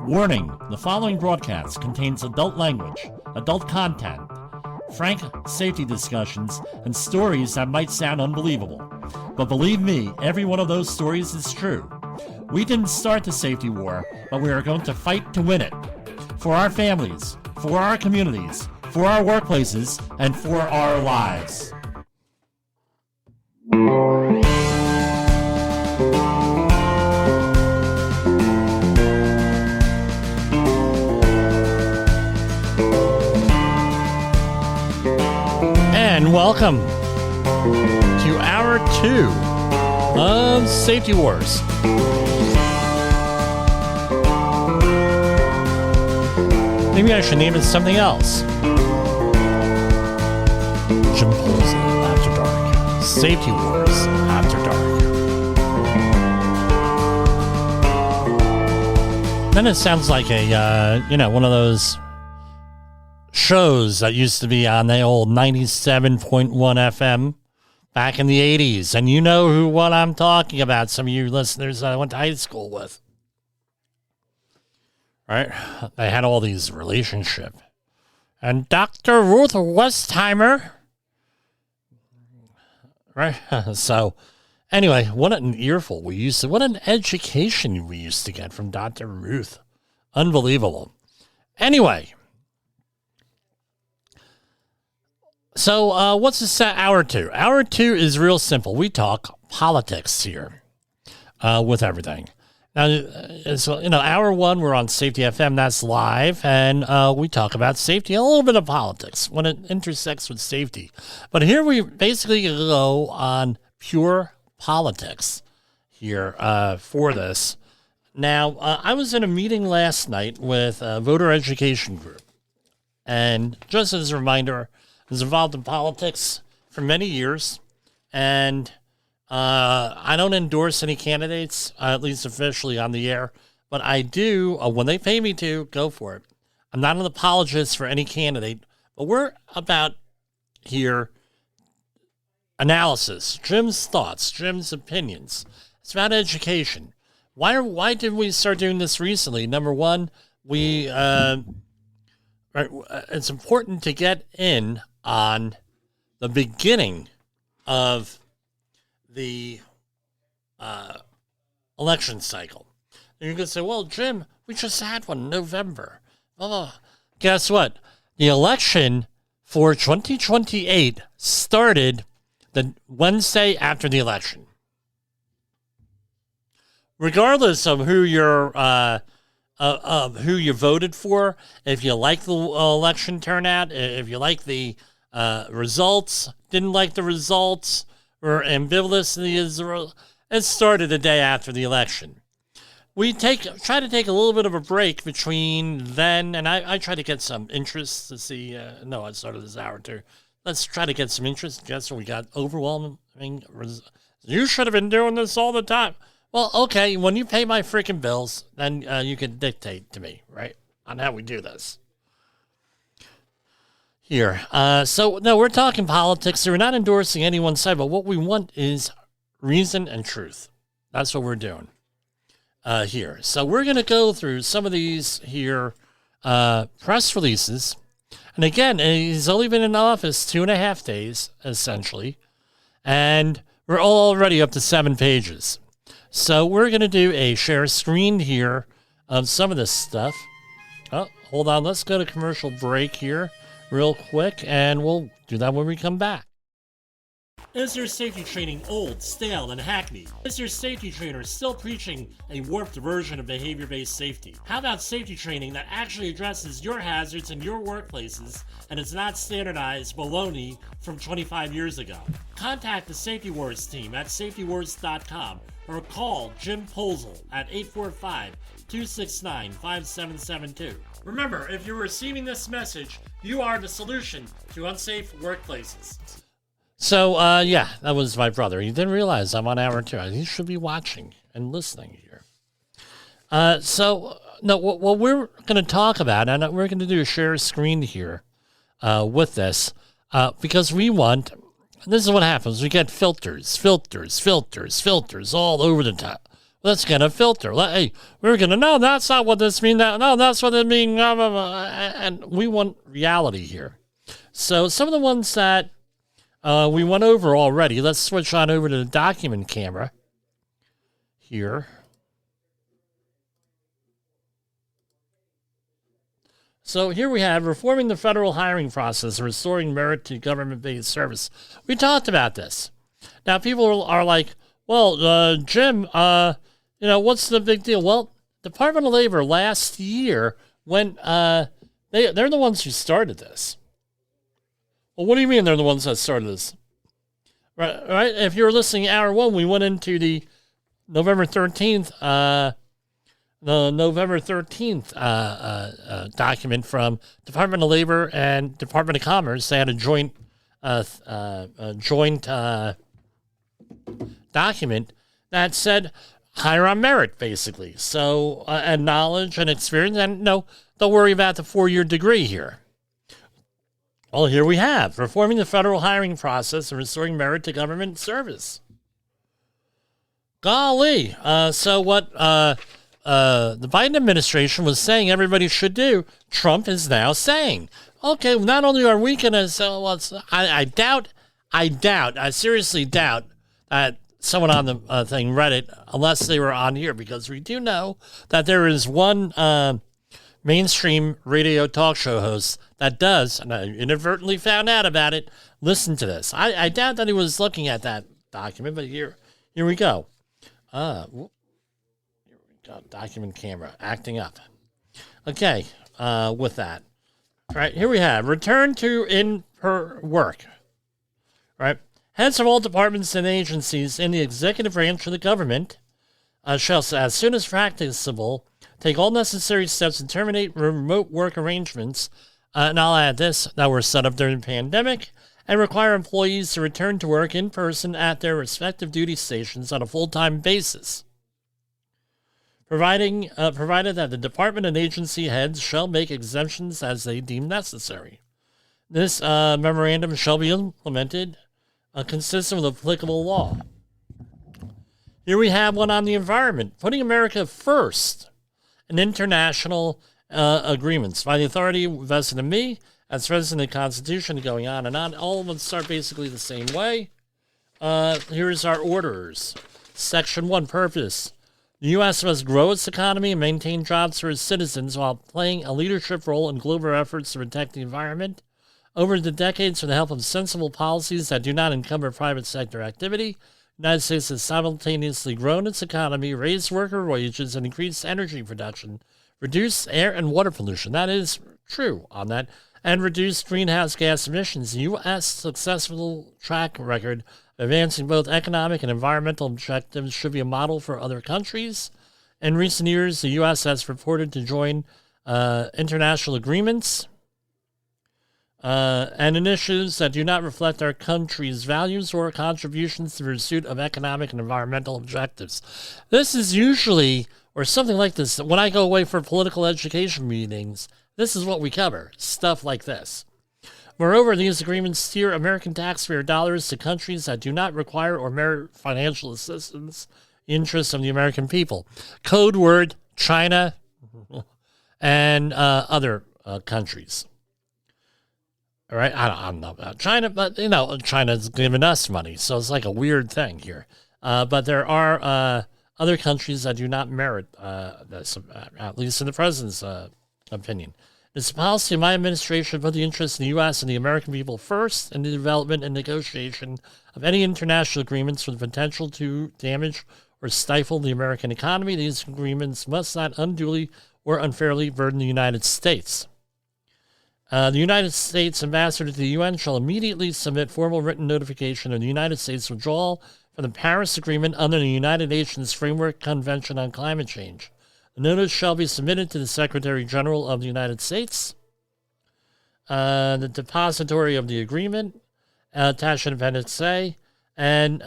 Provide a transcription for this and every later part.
Warning, the following broadcast contains adult language, adult content, frank safety discussions, and stories that might sound unbelievable. But believe me, every one of those stories is true. We didn't start the safety war, but we are going to fight to win it. For our families, for our communities, for our workplaces, and for our lives. And welcome to Hour 2 of Safety Wars. Maybe I should name it something else. Jim Polson After Dark. Safety Wars After Dark. Then it sounds like a, one of those shows that used to be on the old 97.1 FM back in the 80s. And you know what I'm talking about, some of you listeners that I went to high school with. Right? They had all these relationships. And Dr. Ruth Westheimer. Right? So, anyway, what an earful what an education we used to get from Dr. Ruth. Unbelievable. Anyway. So, what's this Hour 2? Hour 2 is real simple. We talk politics here with everything. Now, so, Hour 1, we're on Safety FM. That's live, and we talk about safety, a little bit of politics when it intersects with safety. But here we basically go on pure politics here for this. Now, I was in a meeting last night with a voter education group, and just as a reminder, I was involved in politics for many years, and I don't endorse any candidates, at least officially on the air, but I do, when they pay me to, go for it. I'm not an apologist for any candidate, but we're about here analysis, Jim's thoughts, Jim's opinions. It's about education. Why did we start doing this recently? Number one, it's important to get in on the beginning of the election cycle. And you're going to say, well, Jim, we just had one in November. Oh, guess what? The election for 2028 started the Wednesday after the election. Regardless of who you voted for, if you like the election turnout, if you like the results, didn't like the results, or ambivalent in the it started the day after the election. We try to take a little bit of a break between then, and I try to get some interest to see. I started this hour too. Let's try to get some interest. Guess what? We got overwhelming. You should have been doing this all the time. Well, okay, when you pay my freaking bills, then you can dictate to me, right, on how we do this. Here. No, we're talking politics. We're not endorsing any one side, but what we want is reason and truth. That's what we're doing here. So we're going to go through some of these here press releases. And again, he's only been in office 2.5 days, essentially. And we're already up to 7 pages. So we're going to do a share screen here of some of this stuff. Oh, hold on. Let's go to commercial break here real quick, and we'll do that when we come back. Is your safety training old, stale, and hackneyed? Is your safety trainer still preaching a warped version of behavior-based safety? How about safety training that actually addresses your hazards in your workplaces and is not standardized baloney from 25 years ago? Contact the Safety Wars team at safetywars.com or call Jim Polzel at 845-269-5772. Remember, if you're receiving this message, you are the solution to unsafe workplaces. So, that was my brother. He didn't realize I'm on hour 2. He should be watching and listening here. What we're going to talk about, and we're going to do a share screen here with this, because we want, this is what happens. We get filters all over the Let's get a filter. Hey, we're going to, no, that's not what this means. No, that's what it means. And we want reality here. So some of the ones that we went over already, let's switch on over to the document camera here. So here we have reforming the federal hiring process and restoring merit to government-based service. We talked about this. Now, people are like, well, Jim, what's the big deal? Well, Department of Labor last year, when they're the ones who started this. Well, what do you mean they're the ones that started this? Right? If you were listening hour one, we went into the November 13th document from Department of Labor and Department of Commerce. They had a joint document that said hire on merit, basically. So, and knowledge and experience, and no, don't worry about the 4-year degree here. Well, here we have reforming the federal hiring process and restoring merit to government service. Golly. So what the Biden administration was saying everybody should do, Trump is now saying. Okay, not only are we going to, I seriously doubt that someone on the thing read it unless they were on here, because we do know that there is one mainstream radio talk show host that does, and I inadvertently found out about it, listen to this. I doubt that he was looking at that document, but here we go. Here we go. Document camera acting up. Okay, with that. All right, here we have return to in-per work. All right. Heads of all departments and agencies in the executive branch of the government shall, as soon as practicable, take all necessary steps to terminate remote work arrangements, and I'll add this, that were set up during the pandemic, and require employees to return to work in person at their respective duty stations on a full-time basis, provided that the department and agency heads shall make exemptions as they deem necessary. This memorandum shall be implemented consistent with applicable law. Here we have one on the environment, putting America first in international agreements by the authority vested in me as president of the Constitution, going on and on. All of them start basically the same way. Here's our orders. Section 1, purpose. The U.S. must grow its economy and maintain jobs for its citizens while playing a leadership role in global efforts to protect the environment. Over the decades, with the help of sensible policies that do not encumber private sector activity, the United States has simultaneously grown its economy, raised worker wages, and increased energy production, reduced air and water pollution. That is true on that. And reduced greenhouse gas emissions. The U.S. successful track record of advancing both economic and environmental objectives should be a model for other countries. In recent years, the U.S. has purported to join international agreements and initiatives that do not reflect our country's values or contributions to the pursuit of economic and environmental objectives. This is usually, or something like this, when I go away for political education meetings, this is what we cover, stuff like this. Moreover, these agreements steer American taxpayer dollars to countries that do not require or merit financial assistance in the interests of the American people. Code word, China and other countries. All right, I don't know about China, but, China's giving us money, so it's like a weird thing here. But there are other countries that do not merit this, at least in the president's opinion. It's the policy of my administration to put the interests of the U.S. and the American people first in the development and negotiation of any international agreements with the potential to damage or stifle the American economy. These agreements must not unduly or unfairly burden the United States. The United States ambassador to the UN shall immediately submit formal written notification of the United States withdrawal from the Paris Agreement under the United Nations Framework Convention on Climate Change. The notice shall be submitted to the Secretary General of the United States, the depository of the agreement, attached in Appendix A, and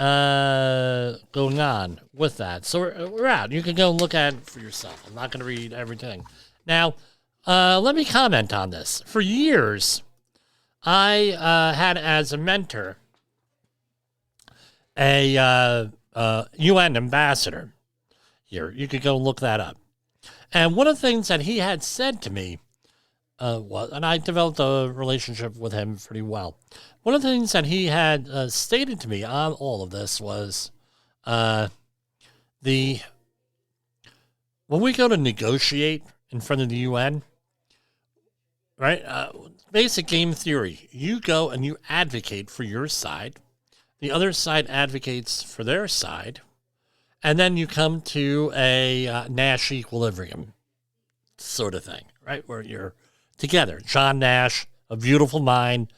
going on with that. So we're out. You can go and look at it for yourself. I'm not going to read everything. Now, let me comment on this. For years, I had as a mentor a UN ambassador. here. You could go look that up. And one of the things that he had said to me was, and I developed a relationship with him pretty well. One of the things that he had stated to me on all of this was when we go to negotiate in front of the UN, right? Basic game theory. You go and you advocate for your side. The other side advocates for their side. And then you come to a Nash equilibrium sort of thing, right? Where you're together. John Nash, A Beautiful Mind,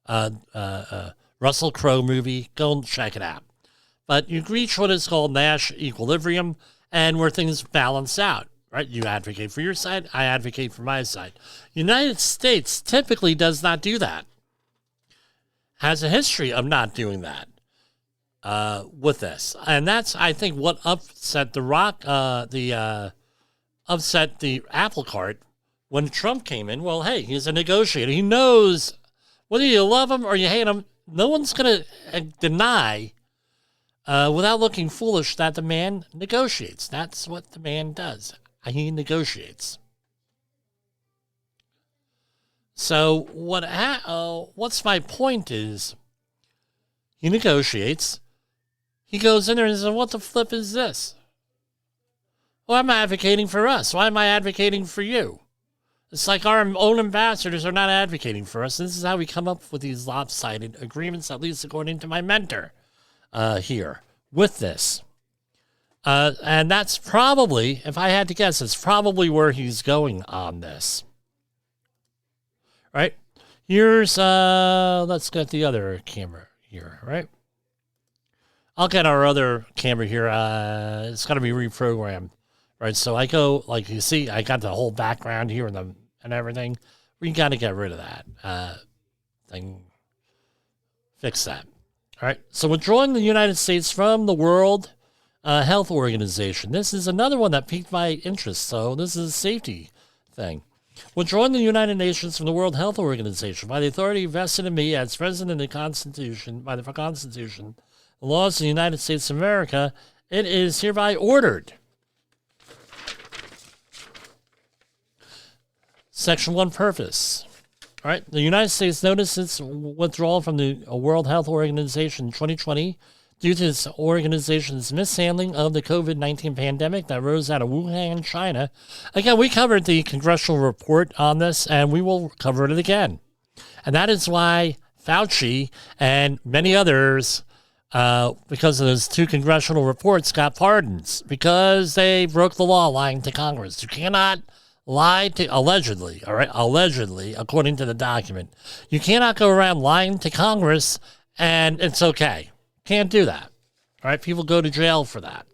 Russell Crowe movie. Go and check it out. But you reach what is called Nash equilibrium, and where things balance out, right? You advocate for your side, I advocate for my side. United States typically does not do that. Has a history of not doing that with this. And that's, I think, what upset upset the apple cart when Trump came in. Well, hey, he's a negotiator. He knows whether you love him or you hate him, no one's going to deny without looking foolish that the man negotiates. That's what the man does. He negotiates. So what's my point is, he negotiates. He goes in there and says, what the flip is this? Well, I'm advocating for us. Why am I advocating for you? It's like our own ambassadors are not advocating for us. This is how we come up with these lopsided agreements, at least according to my mentor here with this. And that's probably, if I had to guess, it's probably where he's going on this. Right? Here's, let's get the other camera here, right? I'll get our other camera here. It's got to be reprogrammed, right? So I go, like you see, I got the whole background here and everything. We got to get rid of that thing. Fix that. All right. So withdrawing the United States from the World Health Organization. This is another one that piqued my interest. So this is a safety thing. Withdrawing the United Nations from the World Health Organization by the authority vested in me as President of the Constitution, by the Constitution, the laws of the United States of America, it is hereby ordered. Section 1 purpose. All right. The United States notices withdrawal from the World Health Organization in 2020 due to this organization's mishandling of the COVID-19 pandemic that arose out of Wuhan, China. Again, we covered the congressional report on this, and we will cover it again. And that is why Fauci and many others, because of those two congressional reports, got pardons, because they broke the law lying to Congress. You cannot lie to, allegedly, all right, allegedly, according to the document. You cannot go around lying to Congress and it's okay. Can't do that. All right, people go to jail for that.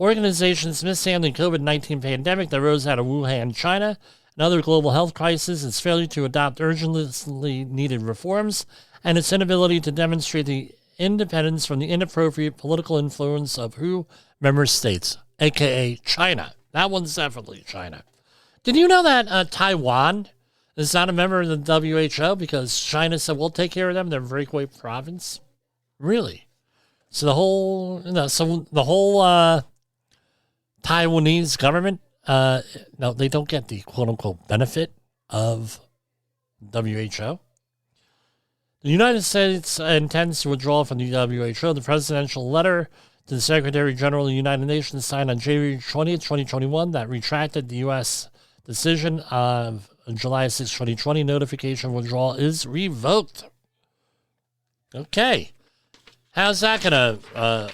Organizations mishandling COVID-19 pandemic that arose out of Wuhan, China, and other global health crises, its failure to adopt urgently needed reforms, and its inability to demonstrate the independence from the inappropriate political influence of who? Member states, a.k.a. China. That one's definitely China. Did you know that Taiwan is not a member of the WHO because China said, we'll take care of them, they're a breakaway province? Really? So the whole, Taiwanese government, no, they don't get the quote-unquote benefit of WHO. The United States intends to withdraw from the WHO. The presidential letter to the Secretary General of the United Nations signed on January 20th, 2021 that retracted the U.S. decision of July 6, 2020. Notification of withdrawal is revoked. Okay. How's that going to,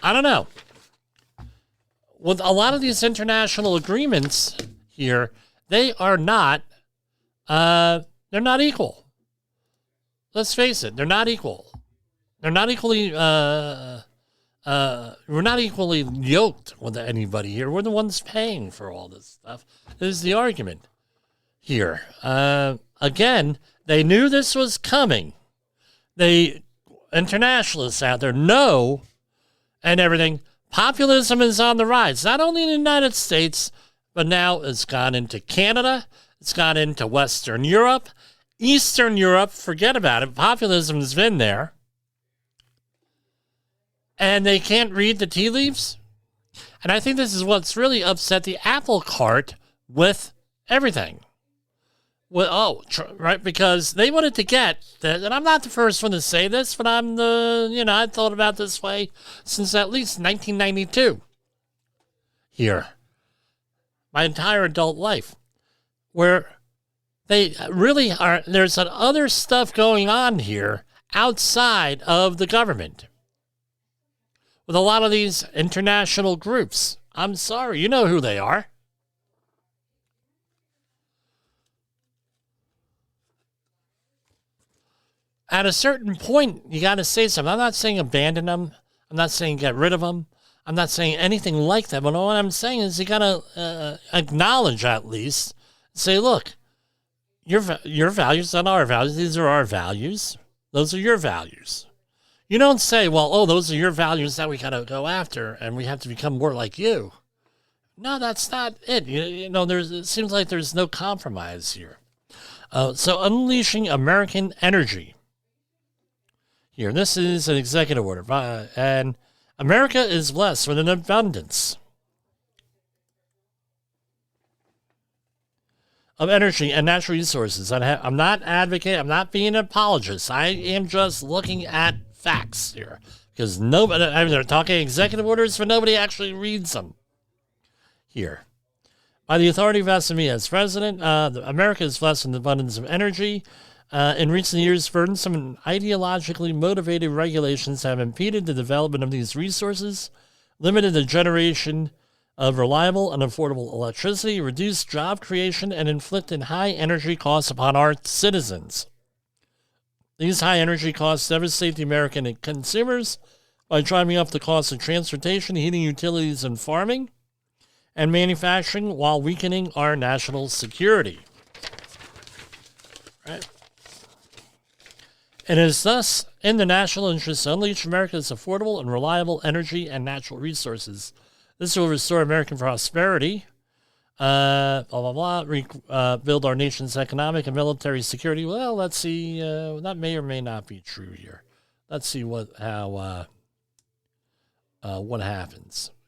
I don't know. With a lot of these international agreements here, they are not, they're not equal. Let's face it, they're not equal. They're not equally, we're not equally yoked with anybody here. We're the ones paying for all this stuff. This is the argument here. Again, they knew this was coming. The internationalists out there know and everything. Populism is on the rise, not only in the United States, but now it's gone into Canada. It's gone into Western Europe. Eastern Europe, forget about it. Populism has been there. and they can't read the tea leaves. And I think this is what's really upset the apple cart with everything. Well, right, because they wanted to get that, and I'm not the first one to say this, but I thought about this way since at least 1992 here, my entire adult life, where they really are, there's other stuff going on here outside of the government with a lot of these international groups. I'm sorry, you know who they are. At a certain point, you got to say something. I'm not saying abandon them. I'm not saying get rid of them. I'm not saying anything like that. But what I'm saying is you got to acknowledge at least, say, look, your values, not our values. These are our values. Those are your values. You don't say, well, those are your values that we got to go after and we have to become more like you. No, that's not it. It seems like there's no compromise here. So unleashing American energy. Here, this is an executive order, and America is blessed with an abundance of energy and natural resources. I'm not advocating, I'm not being an apologist. I am just looking at facts here, because nobody, they're talking executive orders, but nobody actually reads them here. By the authority vested in me as president, America is blessed with an abundance of energy. In recent years, burdensome and ideologically motivated regulations have impeded the development of these resources, limited the generation of reliable and affordable electricity, reduced job creation, and inflicted high energy costs upon our citizens. These high energy costs devastate the American consumers by driving up the cost of transportation, heating, utilities, and farming, and manufacturing, while weakening our national security. Right? It is thus in the national interest to unleash America's affordable and reliable energy and natural resources. This will restore American prosperity, build our nation's economic and military security. Well, let's see. That may or may not be true here. Let's see what happens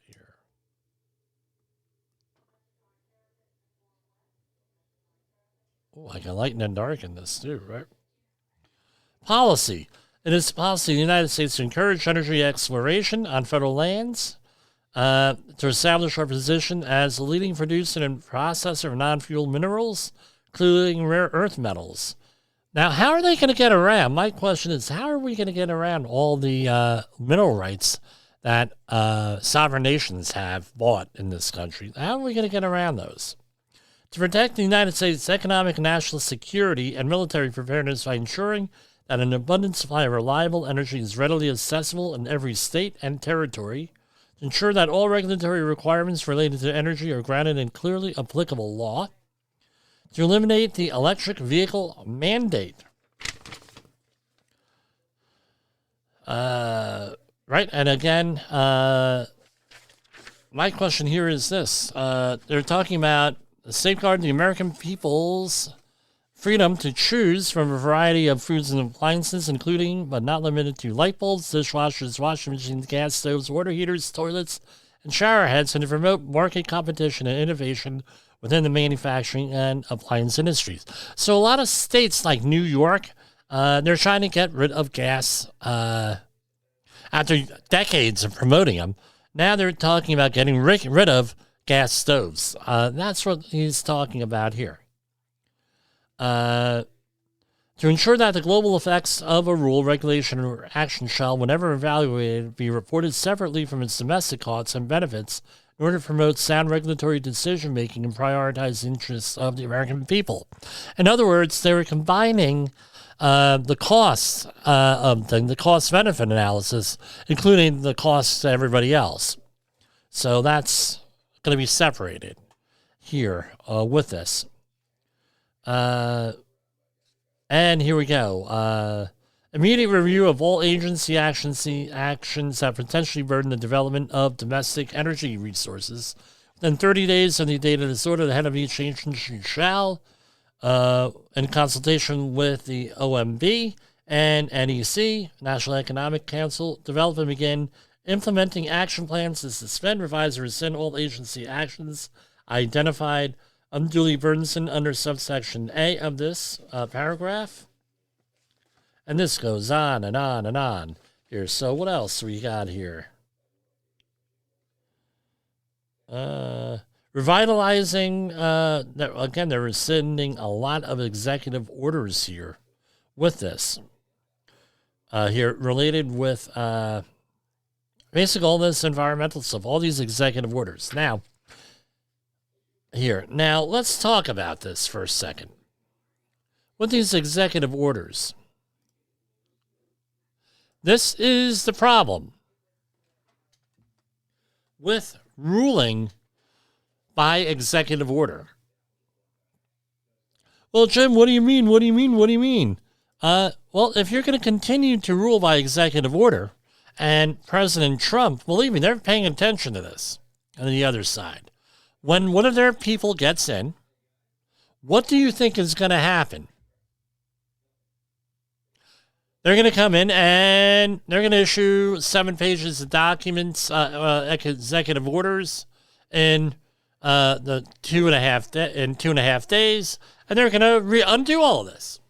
here. Oh, I can lighten and darken this too, right? Policy. It is the policy of the United States to encourage energy exploration on federal lands, to establish our position as the leading producer and processor of non-fuel minerals, including rare earth metals. Now, how are they going to get around? My question is, how are we going to get around all the mineral rights that sovereign nations have bought in this country? How are we going to get around those? To protect the United States' economic and national security and military preparedness by ensuring that an abundant supply of reliable energy is readily accessible in every state and territory, to ensure that all regulatory requirements related to energy are grounded in clearly applicable law, to eliminate the electric vehicle mandate. Right, and again, my question here is this. They're talking about safeguarding the American people's freedom to choose from a variety of foods and appliances, including but not limited to light bulbs, dishwashers, washing machines, gas stoves, water heaters, toilets, and shower heads, and to promote market competition and innovation within the manufacturing and appliance industries. So a lot of states like New York, they're trying to get rid of gas after decades of promoting them. Now they're talking about getting rid of gas stoves. That's what he's talking about here. To ensure that the global effects of a rule, regulation, or action shall, whenever evaluated, be reported separately from its domestic costs and benefits in order to promote sound regulatory decision-making and prioritize the interests of the American people. In other words, they were combining the costs of the cost-benefit analysis, including the costs to everybody else. So that's going to be separated here with this. And here we go. Immediate review of all agency actions that potentially burden the development of domestic energy resources. Within 30 days of the date of this order, the head of each agency shall, in consultation with the OMB and NEC, National Economic Council, develop and begin implementing action plans to suspend, revise, or rescind all agency actions identified unduly burdensome under subsection A of this paragraph. And this goes on and on and on here. So what else we got here? Revitalizing, again, they're rescinding a lot of executive orders here with this. Here, related with basically all this environmental stuff, all these executive orders. Now, let's talk about this for a second. With these executive orders, this is the problem with ruling by executive order. Well, Jim, what do you mean? What do you mean? What do you mean? Well, if you're going to continue to rule by executive order, and President Trump, believe me, they're paying attention to this on the other side. When one of their people gets in, what do you think is going to happen? They're going to come in and they're going to issue 7 pages of documents, executive orders in the 2.5 days, and they're going to undo all of this.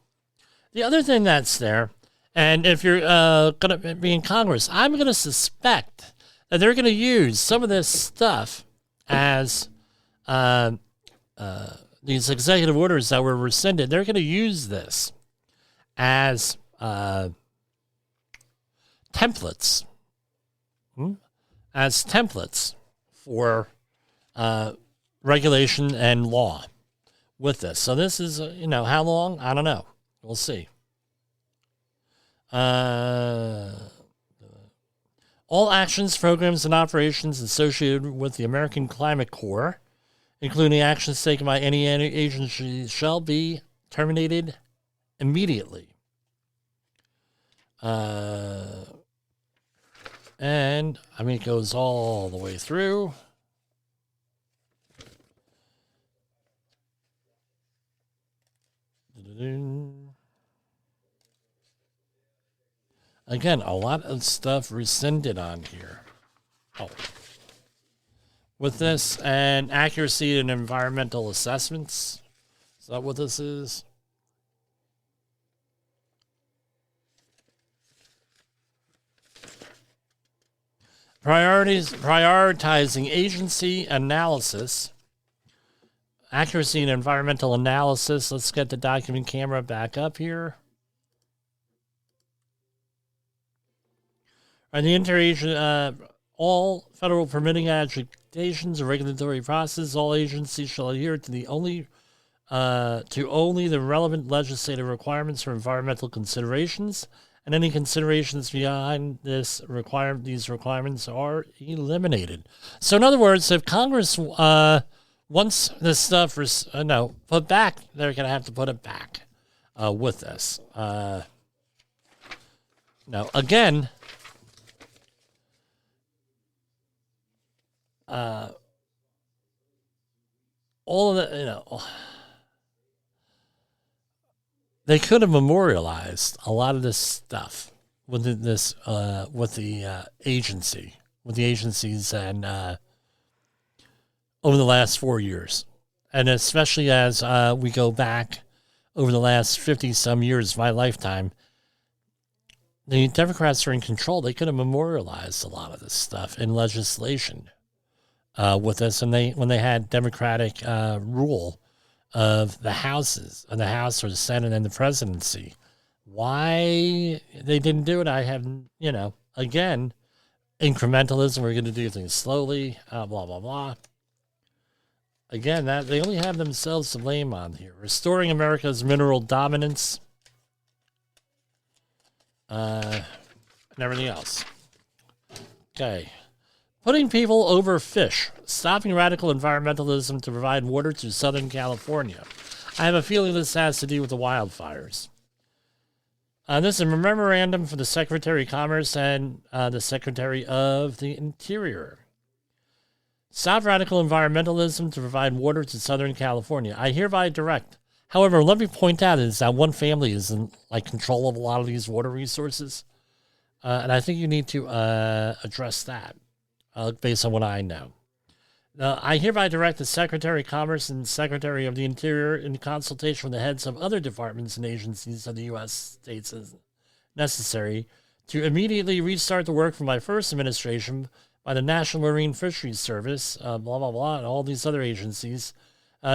The other thing that's there, and if you're going to be in Congress, I'm going to suspect that they're going to use some of this stuff as these executive orders that were rescinded. They're going to use this as templates, for regulation and law with this. So this is, how long? I don't know. We'll see. All actions, programs, and operations associated with the American Climate Corps, including actions taken by any agency, shall be terminated immediately. And, it goes all the way through. Again, a lot of stuff rescinded on here. With this, and accuracy in environmental assessments. Is that what this is? Prioritizing agency analysis. Accuracy in environmental analysis. Let's get the document camera back up here. And the all federal permitting agitations or regulatory process, all agencies shall adhere to only the relevant legislative requirements for environmental considerations, and any considerations beyond these requirements are eliminated. So, in other words, if Congress wants this stuff put back, they're going to have to put it back with this. Now, again. All of that, they could have memorialized a lot of this stuff with the agencies, and over the last 4 years, and especially as we go back over the last 50-some years of my lifetime. The Democrats are in control. They could have memorialized a lot of this stuff in legislation. With this, and when they had Democratic rule of the houses, of the House or the Senate and the presidency, why they didn't do it, I have, again, incrementalism. We're going to do things slowly, blah blah blah. Again, that they only have themselves to blame on here. Restoring America's mineral dominance, and everything else. Okay. Putting people over fish, stopping radical environmentalism to provide water to Southern California. I have a feeling this has to do with the wildfires. This is a memorandum for the Secretary of Commerce and the Secretary of the Interior. Stop radical environmentalism to provide water to Southern California. I hereby direct. However, let me point out is that one family is in control of a lot of these water resources. And I think you need to address that based on what I know. Now, I hereby direct the Secretary of Commerce and Secretary of the Interior, in consultation with the heads of other departments and agencies of the U.S. states as necessary, to immediately restart the work from my first administration by the National Marine Fisheries Service, blah, blah, blah, and all these other agencies,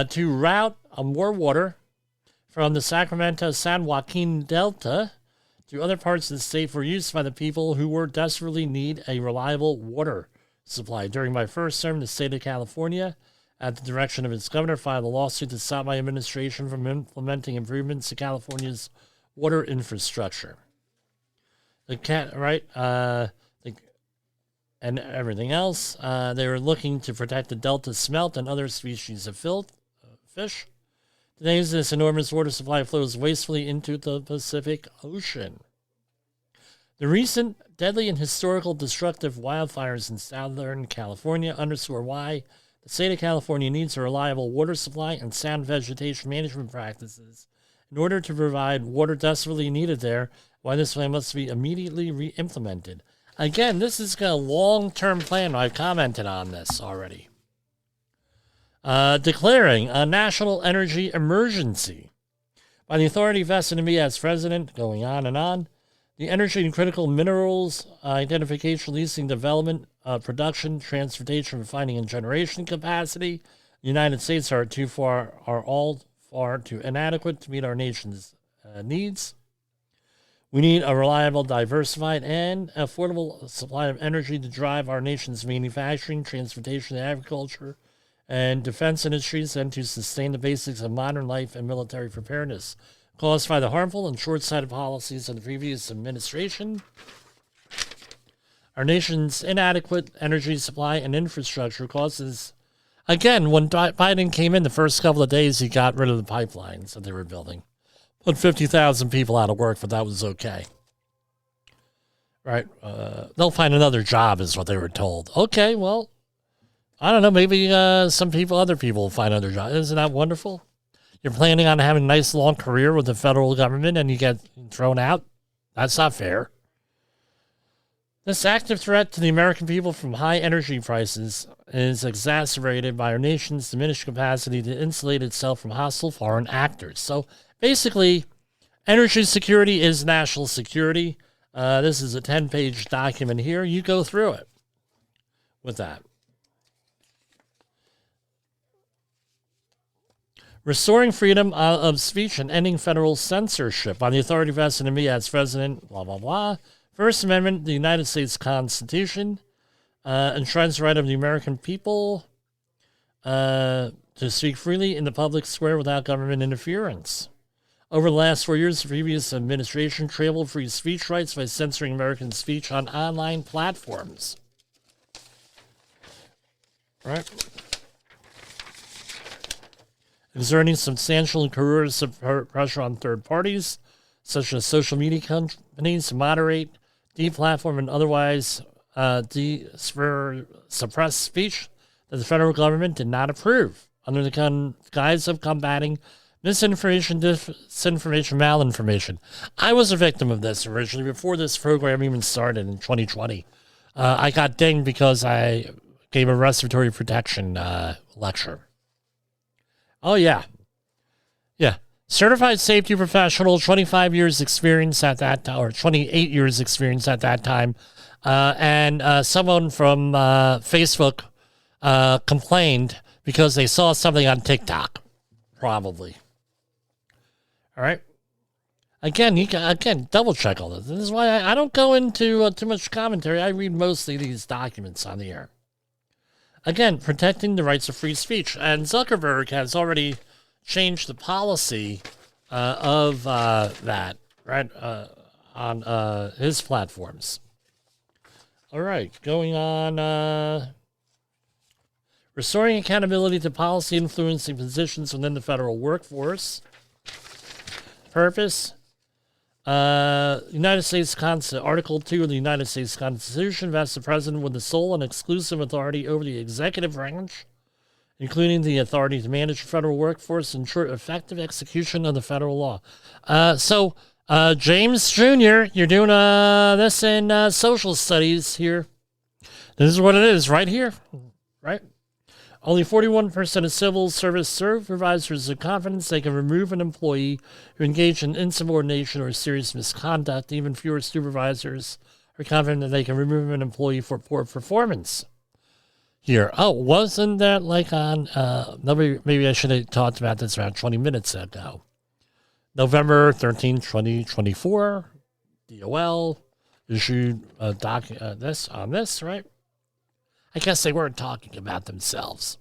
to route more water from the Sacramento-San Joaquin Delta to other parts of the state for use by the people who were desperately need a reliable water supply. During my first term, the state of California, at the direction of its governor, filed a lawsuit to stop my administration from implementing improvements to California's water infrastructure. And everything else. They were looking to protect the Delta smelt and other species of fish. Today, this enormous water supply flows wastefully into the Pacific Ocean. The recent deadly and historical destructive wildfires in Southern California underscore why the state of California needs a reliable water supply and sound vegetation management practices in order to provide water desperately needed there, why this plan must be immediately re-implemented. Again, this is a long-term plan. I've commented on this already. Declaring a national energy emergency by the authority vested in me as president, going on and on. The energy and critical minerals identification, leasing, development, production, transportation, refining, and generation capacity. The United States are all far too inadequate to meet our nation's needs. We need a reliable, diversified, and affordable supply of energy to drive our nation's manufacturing, transportation, agriculture, and defense industries, and to sustain the basics of modern life and military preparedness caused by the harmful and short-sighted policies of the previous administration. Our nation's inadequate energy supply and infrastructure causes... Again, when Biden came in the first couple of days, he got rid of the pipelines that they were building. Put 50,000 people out of work, but that was okay. Right? They'll find another job is what they were told. Okay, well, I don't know. Maybe other people will find other jobs. Isn't that wonderful? You're planning on having a nice long career with the federal government and you get thrown out? That's not fair. This active threat to the American people from high energy prices is exacerbated by our nation's diminished capacity to insulate itself from hostile foreign actors. So basically, energy security is national security. This is a 10-page document here. You go through it with that. Restoring freedom of speech and ending federal censorship by the authority vested in me as president, blah, blah, blah. First Amendment, the United States Constitution, enshrines the right of the American people to speak freely in the public square without government interference. Over the last 4 years, the previous administration trampled free speech rights by censoring American speech on online platforms. Right? Exerting substantial and coercive pressure on third parties, such as social media companies, to moderate, deplatform, and otherwise suppress speech that the federal government did not approve, under the guise of combating misinformation, disinformation, malinformation. I was a victim of this originally before this program even started in 2020. I got dinged because I gave a respiratory protection lecture. Oh, yeah. Yeah. Certified safety professional, 25 years experience at that time, or 28 years experience at that time. And someone from Facebook complained because they saw something on TikTok, probably. All right. Again, double check all this. This is why I don't go into too much commentary. I read mostly these documents on the air. Again, protecting the rights of free speech. And Zuckerberg has already changed the policy of that, right, on his platforms. All right, going on. Restoring accountability to policy influencing positions within the federal workforce. Purpose. United States Article 2 of the United States Constitution vests the President with the sole and exclusive authority over the executive branch, including the authority to manage the federal workforce and ensure effective execution of the federal law. So James Jr., you're doing this in social studies here. This is what it is right here, right? Only 41% of civil service supervisors are confident they can remove an employee who engaged in insubordination or serious misconduct. Even fewer supervisors are confident that they can remove an employee for poor performance. Here. Oh, wasn't that like on, maybe I should have talked about this around 20 minutes ago. November 13, 2024, DOL issued a this on this, right? I guess they weren't talking about themselves.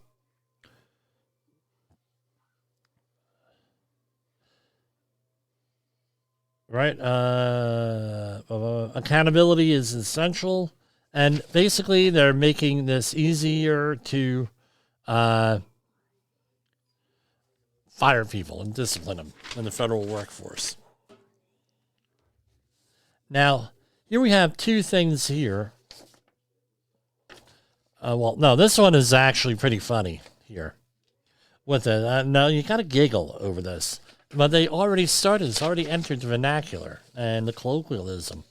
Right? Accountability is essential. And basically, they're making this easier to fire people and discipline them in the federal workforce. Now, here we have two things here. No, this one is actually pretty funny here. With it, now you got to giggle over this, but they already started. It's already entered the vernacular and the colloquialism.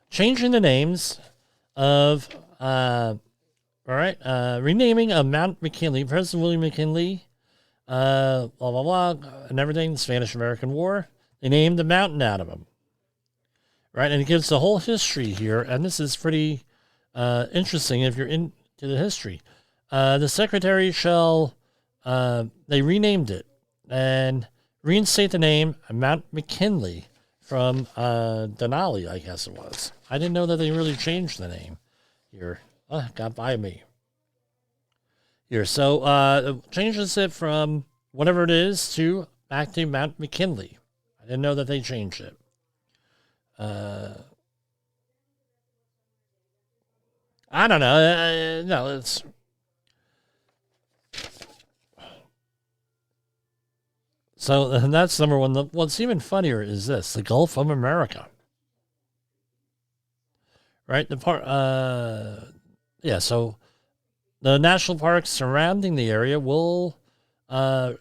Changing the names of, renaming of Mount McKinley, President William McKinley, blah, blah, blah, and everything, the Spanish-American War. They named the mountain out of him. Right, and it gives the whole history here, and this is pretty interesting if you're into the history. The secretary shall, they renamed it, and reinstate the name Mount McKinley from Denali, I guess it was. I didn't know that they really changed the name here. Got by me. Here, so it changes it from whatever it is to back to Mount McKinley. I didn't know that they changed it. I don't know. No, it's... So and that's number one. What's even funnier is this, the Gulf of America. Right? The part, so the national parks surrounding the area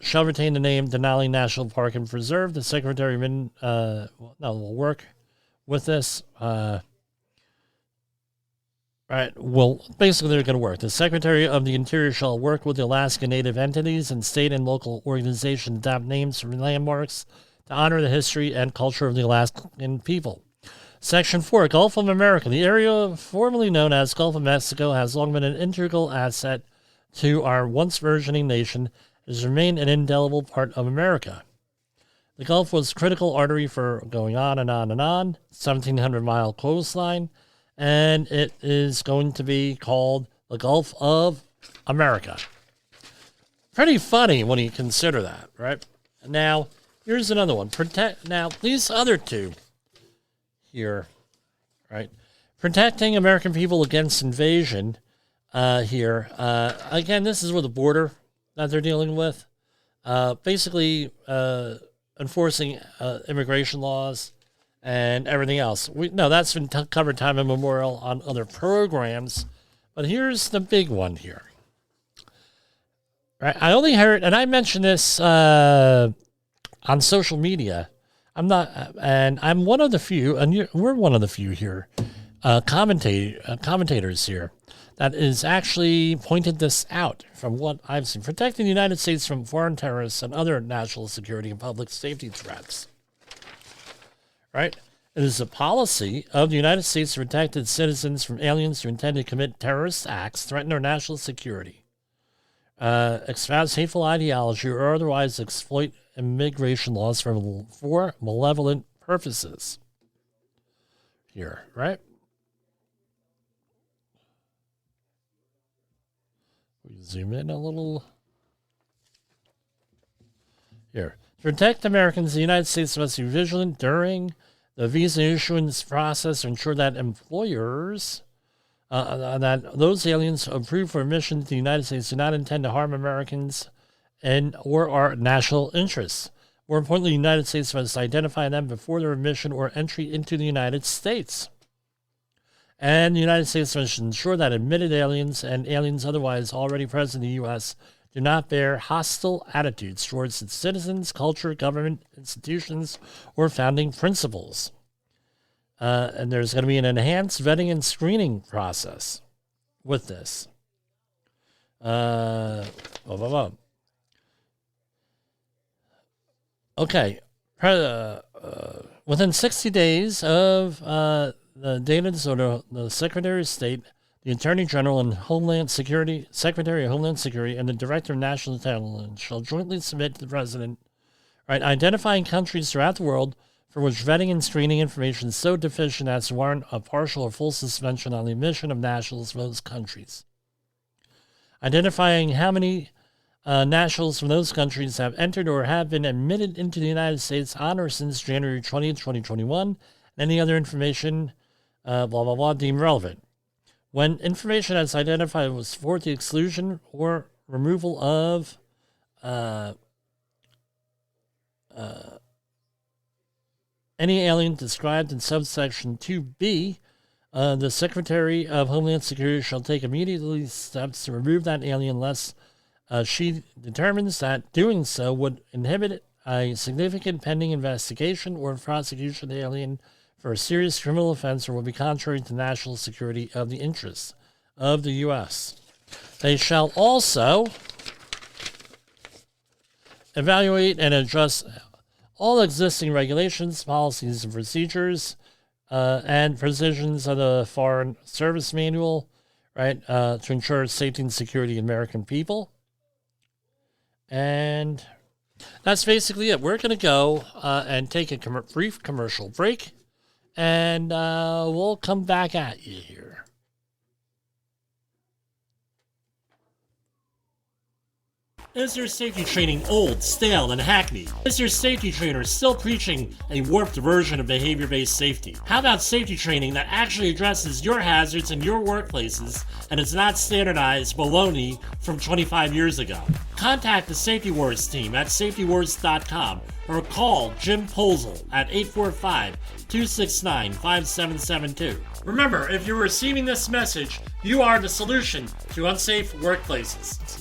shall retain the name Denali National Park and Preserve. The Secretary will work with this. Basically they're going to work. The Secretary of the Interior shall work with the Alaska Native entities and state and local organizations to adopt names from landmarks to honor the history and culture of the Alaskan people. Section 4, Gulf of America. The area formerly known as Gulf of Mexico has long been an integral asset to our once burgeoning nation. It has remained an indelible part of America. The Gulf was a critical artery for going on and on and on, 1,700-mile coastline, and it is going to be called the Gulf of America. Pretty funny when you consider that, right? Now, here's another one. Now, these other two here, right? Protecting American people against invasion here. Again, this is with the border that they're dealing with. Basically, enforcing immigration laws and everything else. That's been covered time immemorial on other programs. But here's the big one here. Right? I only heard, and I mentioned this on social media. I'm one of the few, and we're one of the few here, commentators here, that is actually pointed this out from what I've seen. Protecting the United States from foreign terrorists and other national security and public safety threats. Right? It is a policy of the United States to protect its citizens from aliens who intend to commit terrorist acts, threaten our national security, espouse hateful ideology, or otherwise exploit immigration laws for malevolent purposes. Here, right? We zoom in a little. Here. To protect Americans, the United States must be vigilant during the visa issuance process to ensure that employers, that those aliens approved for admission to the United States do not intend to harm Americans or our national interests. More importantly, the United States must identify them before their admission or entry into the United States. And the United States must ensure that admitted aliens and aliens otherwise already present in the U.S. do not bear hostile attitudes towards its citizens, culture, government, institutions, or founding principles. And there's going to be an enhanced vetting and screening process with this. Okay. Within 60 days of the data, so the Secretary of State, the Attorney General and Homeland Security, Secretary of Homeland Security, and the Director of National Intelligence shall jointly submit to the President, right, identifying countries throughout the world for which vetting and screening information is so deficient as to warrant a partial or full suspension on the admission of nationals from those countries. Identifying how many nationals from those countries have entered or have been admitted into the United States on or since January 20th, 2021, and any other information, deemed relevant. When information as identified was for the exclusion or removal of any alien described in subsection 2B, the Secretary of Homeland Security shall take immediately steps to remove that alien unless she determines that doing so would inhibit a significant pending investigation or prosecution of the alien for a serious criminal offense or will be contrary to national security of the interests of the U.S. They shall also evaluate and adjust all existing regulations, policies, and procedures, and provisions of the Foreign Service Manual, right, to ensure safety and security of American people. And that's basically it. We're going to go and take a brief commercial break, and we'll come back at you here. Is your safety training old, stale, and hackneyed? Is your safety trainer still preaching a warped version of behavior-based safety? How about safety training that actually addresses your hazards in your workplaces and is not standardized baloney from 25 years ago? Contact the Safety Wars team at safetywars.com or call Jim Posel at 845-269-5772. Remember, if you're receiving this message, you are the solution to unsafe workplaces.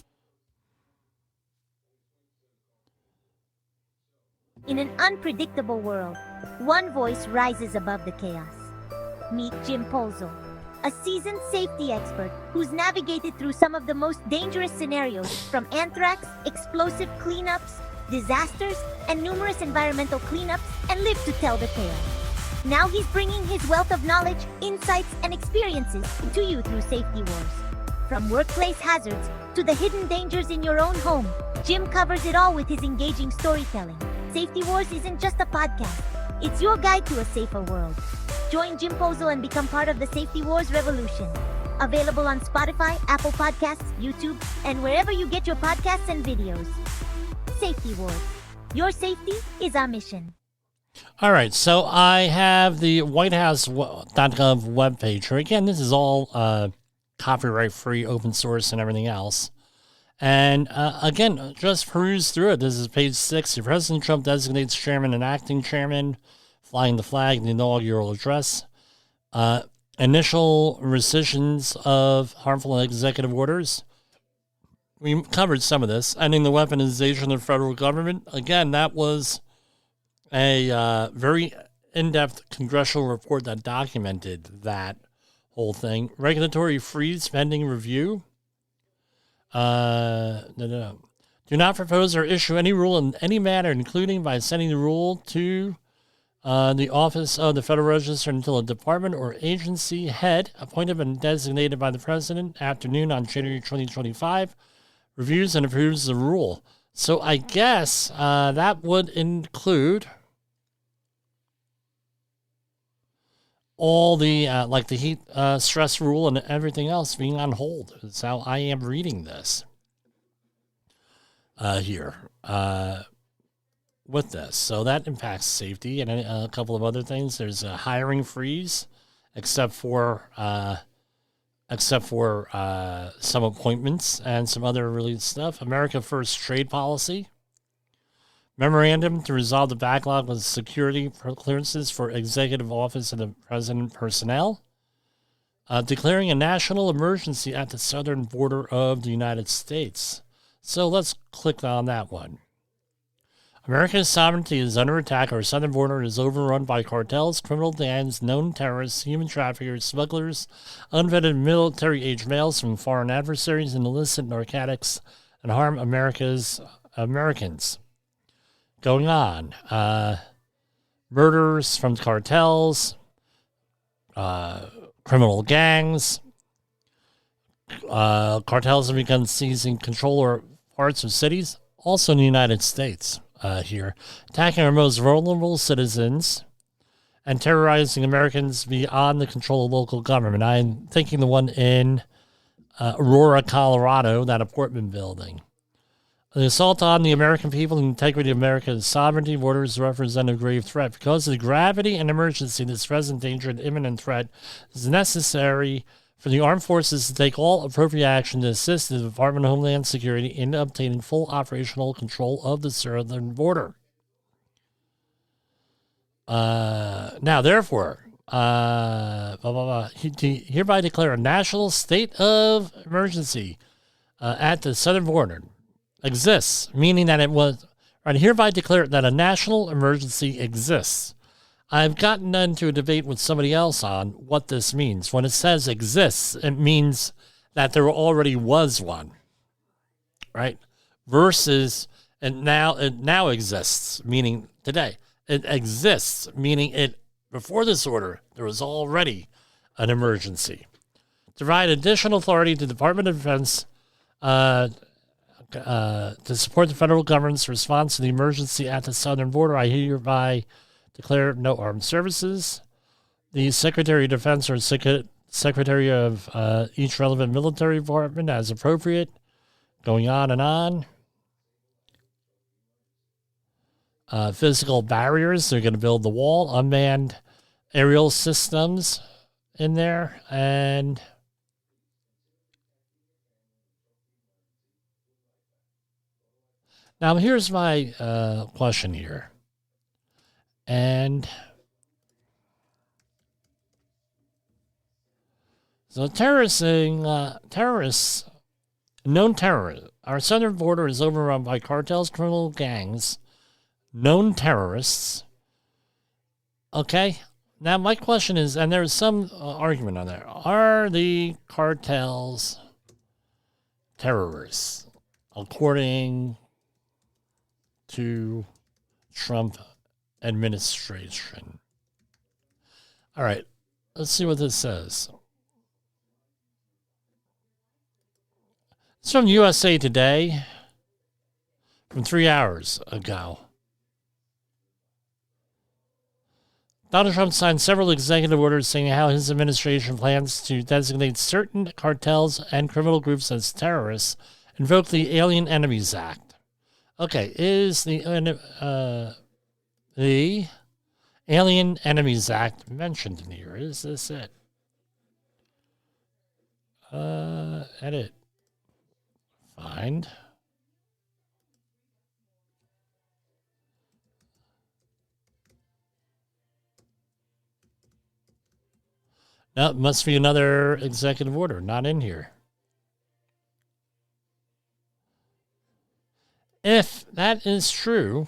In an unpredictable world, one voice rises above the chaos. Meet Jim Polzo, a seasoned safety expert who's navigated through some of the most dangerous scenarios, from anthrax, explosive cleanups, disasters, and numerous environmental cleanups, and lived to tell the tale. Now he's bringing his wealth of knowledge, insights, and experiences to you through Safety Wars. From workplace hazards to the hidden dangers in your own home, Jim covers it all with his engaging storytelling. Safety Wars isn't just a podcast, it's your guide to a safer world. Join Jim Posel and become part of the Safety Wars revolution. Available on Spotify, Apple Podcasts, YouTube, and wherever you get your podcasts and videos. Safety Wars. Your safety is our mission. All right, so I have the whitehouse.gov webpage. Again, this is all copyright-free, open source, and everything else. And again, just peruse through it. This is page 6. President Trump designates chairman and acting chairman, flying the flag in the inaugural address. Initial rescissions of harmful executive orders. We covered some of this. Ending the weaponization of the federal government. Again, that was a very in-depth congressional report that documented that whole thing. Regulatory freeze pending review. Do not propose or issue any rule in any matter, including by sending the rule to the office of the Federal Register until a department or agency head appointed and designated by the President afternoon on January 2025 reviews and approves the rule. So I guess that would include all the like the heat stress rule and everything else being on hold. That's how I am reading this here with this. So that impacts safety and a couple of other things. There's a hiring freeze, except for some appointments and some other related stuff. America First trade policy. Memorandum to resolve the backlog of security clearances for executive office and the president personnel. Declaring a national emergency at the southern border of the United States. So let's click on that one. American sovereignty is under attack. Our southern border is overrun by cartels, criminal gangs, known terrorists, human traffickers, smugglers, unvetted military-age males from foreign adversaries, and illicit narcotics, and harm Americans. Going on. Murders from cartels, criminal gangs. Cartels have begun seizing control over parts of cities, also in the United States. Here, attacking our most vulnerable citizens and terrorizing Americans beyond the control of local government. I'm thinking the one in Aurora, Colorado, that apartment building. The assault on the American people and integrity of America's sovereignty borders represent a grave threat. Because of the gravity and emergency, this present danger and imminent threat is necessary for the armed forces to take all appropriate action to assist the Department of Homeland Security in obtaining full operational control of the southern border. Now, therefore, hereby declare a national state of emergency at the southern border exists, meaning that it was, right, hereby declare that a national emergency exists. I've gotten into a debate with somebody else on what this means. When it says exists, it means that there already was one, right? Versus it now exists, meaning today. It exists, meaning it before this order there was already an emergency. To provide additional authority to the Department of Defense to support the federal government's response to the emergency at the southern border, I hereby declare no armed services. The Secretary of Defense or Secretary of each relevant military department as appropriate. Going on and on. Physical barriers. They're going to build the wall. Unmanned aerial systems in there. And now here's my question here. And so terrorists, known terrorists, our southern border is overrun by cartels, criminal gangs, known terrorists. Okay, now my question is, and there's some argument on there, are the cartels terrorists according to Trump administration? All right, let's see what this says. It's from USA Today from 3 hours ago. Donald Trump signed several executive orders saying how his administration plans to designate certain cartels and criminal groups as terrorists, invoke the Alien Enemies Act. Okay, is the Alien Enemies Act mentioned in here? Is this it? Edit. Find. No, it must be another executive order, not in here. If that is true,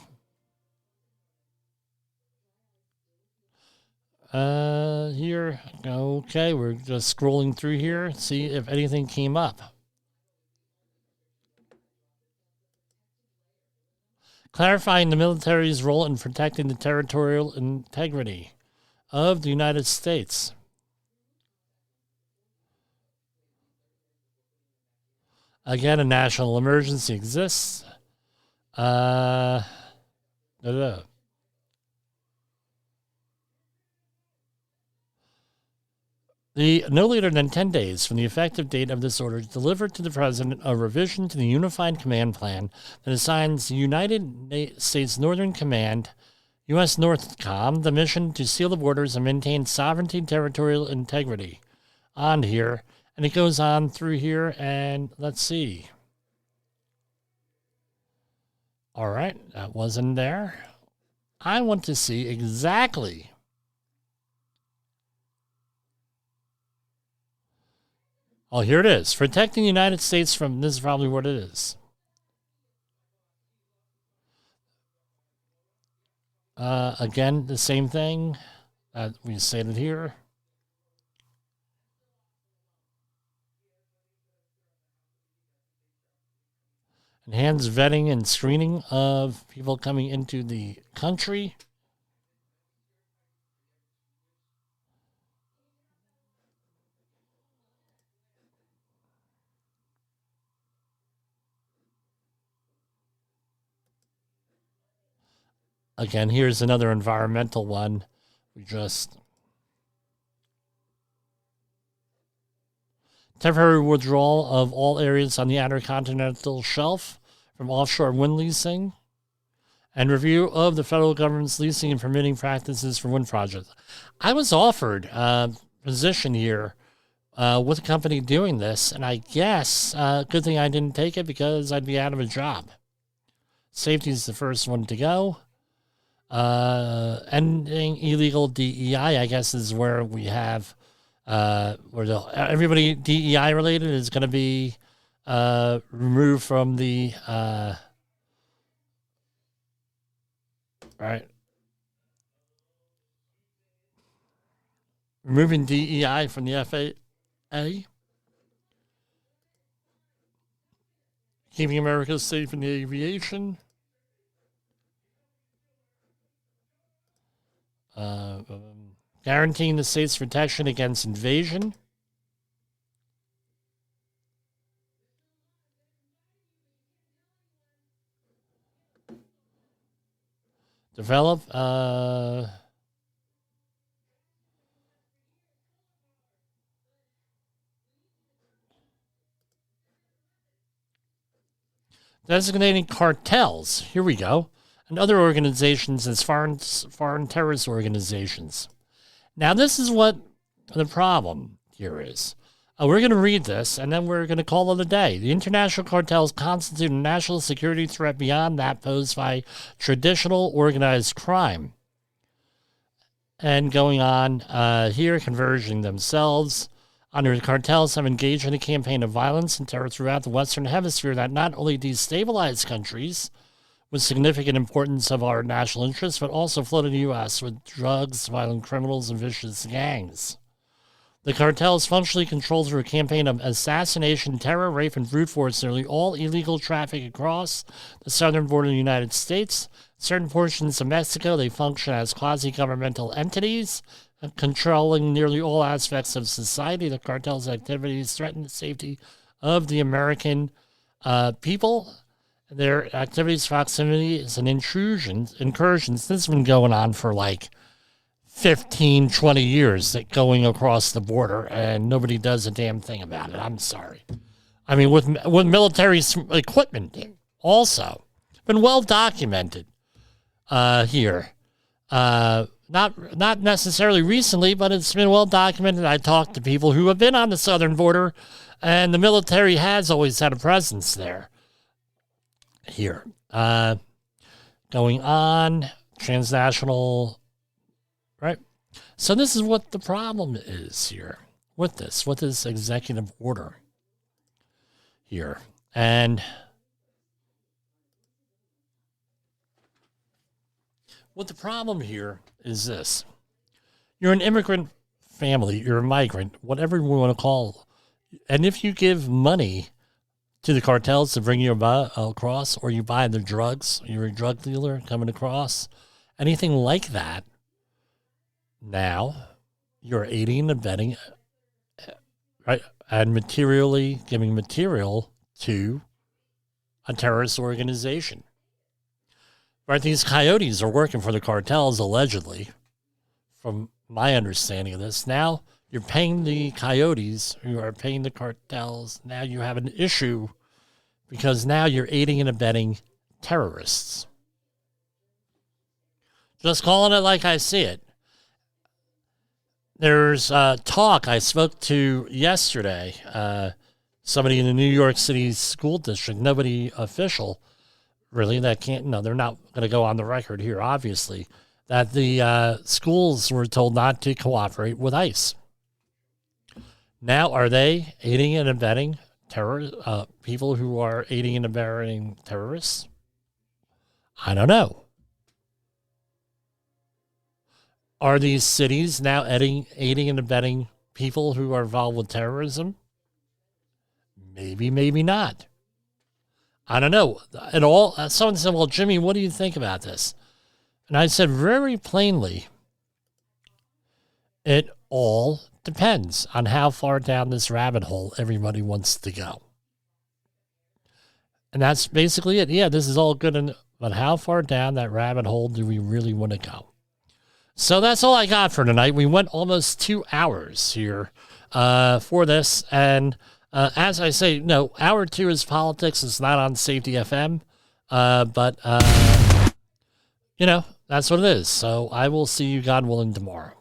here, okay, we're just scrolling through here, see if anything came up. Clarifying the military's role in protecting the territorial integrity of the United States. Again, a national emergency exists. The no later than 10 days from the effective date of this order delivered to the President a revision to the Unified Command Plan that assigns the United States Northern Command, U.S. NORTHCOM, the mission to seal the borders and maintain sovereignty and territorial integrity on here. And it goes on through here, and let's see. All right, that wasn't there. I want to see exactly here it is. Protecting the United States from, this is probably what it is. Again, the same thing that we stated here. Enhanced vetting and screening of people coming into the country. Again, here's another environmental one. We just temporary withdrawal of all areas on the outer continental shelf from offshore wind leasing, and review of the federal government's leasing and permitting practices for wind projects. I was offered a position here with a company doing this, and I guess good thing I didn't take it because I'd be out of a job. Safety is the first one to go. Ending illegal DEI, I guess, is where we have where everybody DEI related is going to be removed from the right. Removing DEI from the FAA. Keeping America safe in the aviation. Guaranteeing the state's protection against invasion. Develop designating cartels. Here we go. And other organizations as foreign terrorist organizations. Now, this is what the problem here is. We're going to read this, and then we're going to call it a day. The international cartels constitute a national security threat beyond that posed by traditional organized crime. And going on here, converging themselves under the cartels have engaged in a campaign of violence and terror throughout the Western Hemisphere that not only destabilized countries with significant importance of our national interests, but also flooded the U.S. with drugs, violent criminals, and vicious gangs. The cartels functionally control through a campaign of assassination, terror, rape, and brute force nearly all illegal traffic across the southern border of the United States. Certain portions of Mexico, they function as quasi-governmental entities, controlling nearly all aspects of society. The cartel's activities threaten the safety of the American people. Their activities, proximities, and incursions, this has been going on for like 15, 20 years, going across the border, and nobody does a damn thing about it. I'm sorry. I mean, with military equipment also. Been well documented here. Not necessarily recently, but it's been well documented. I talked to people who have been on the southern border, and the military has always had a presence there. Here. Going on, transnational, right? So this is what the problem is here with this executive order here. And what the problem here is this. You're an immigrant family, you're a migrant, whatever we want to call it. And if you give money to the cartels to bring you across, or you buy the drugs, you're a drug dealer coming across, anything like that, now you're aiding and abetting, right, and materially giving material to a terrorist organization. Right, these coyotes are working for the cartels, allegedly, from my understanding of this. Now you're paying the coyotes, you are paying the cartels. Now you have an issue because now you're aiding and abetting terrorists. Just calling it like I see it. There's talk I spoke to yesterday, somebody in the New York City school district, nobody official, really, that can't, no, they're not going to go on the record here, obviously, that the schools were told not to cooperate with ICE. Now, are they aiding and abetting people who are aiding and abetting terrorists? I don't know. Are these cities now aiding and abetting people who are involved with terrorism? Maybe, maybe not. I don't know. Someone said, well, Jimmy, what do you think about this? And I said very plainly, it all depends on how far down this rabbit hole everybody wants to go. And that's basically it. Yeah, this is all good, but how far down that rabbit hole do we really want to go? So that's all I got for tonight. We went almost 2 hours here for this. And as I say, no, hour 2 is politics. It's not on Safety FM. But that's what it is. So I will see you, God willing, tomorrow.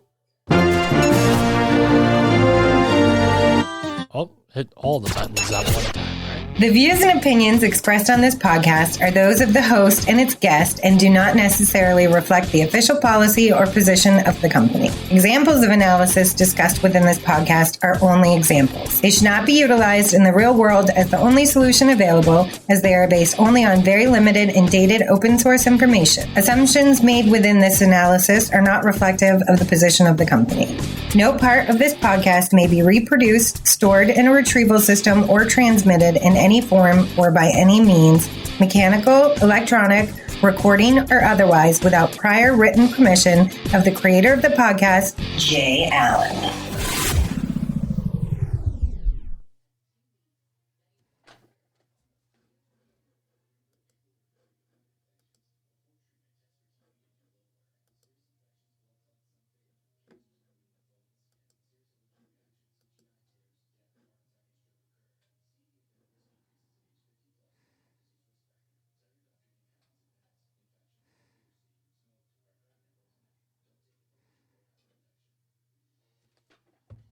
Oh, hit all the buttons at one time. The views and opinions expressed on this podcast are those of the host and its guest and do not necessarily reflect the official policy or position of the company. Examples of analysis discussed within this podcast are only examples. They should not be utilized in the real world as the only solution available, as they are based only on very limited and dated open source information. Assumptions made within this analysis are not reflective of the position of the company. No part of this podcast may be reproduced, stored in a retrieval system, or transmitted in any form or by any means, mechanical, electronic, recording, or otherwise, without prior written permission of the creator of the podcast, Jay Allen.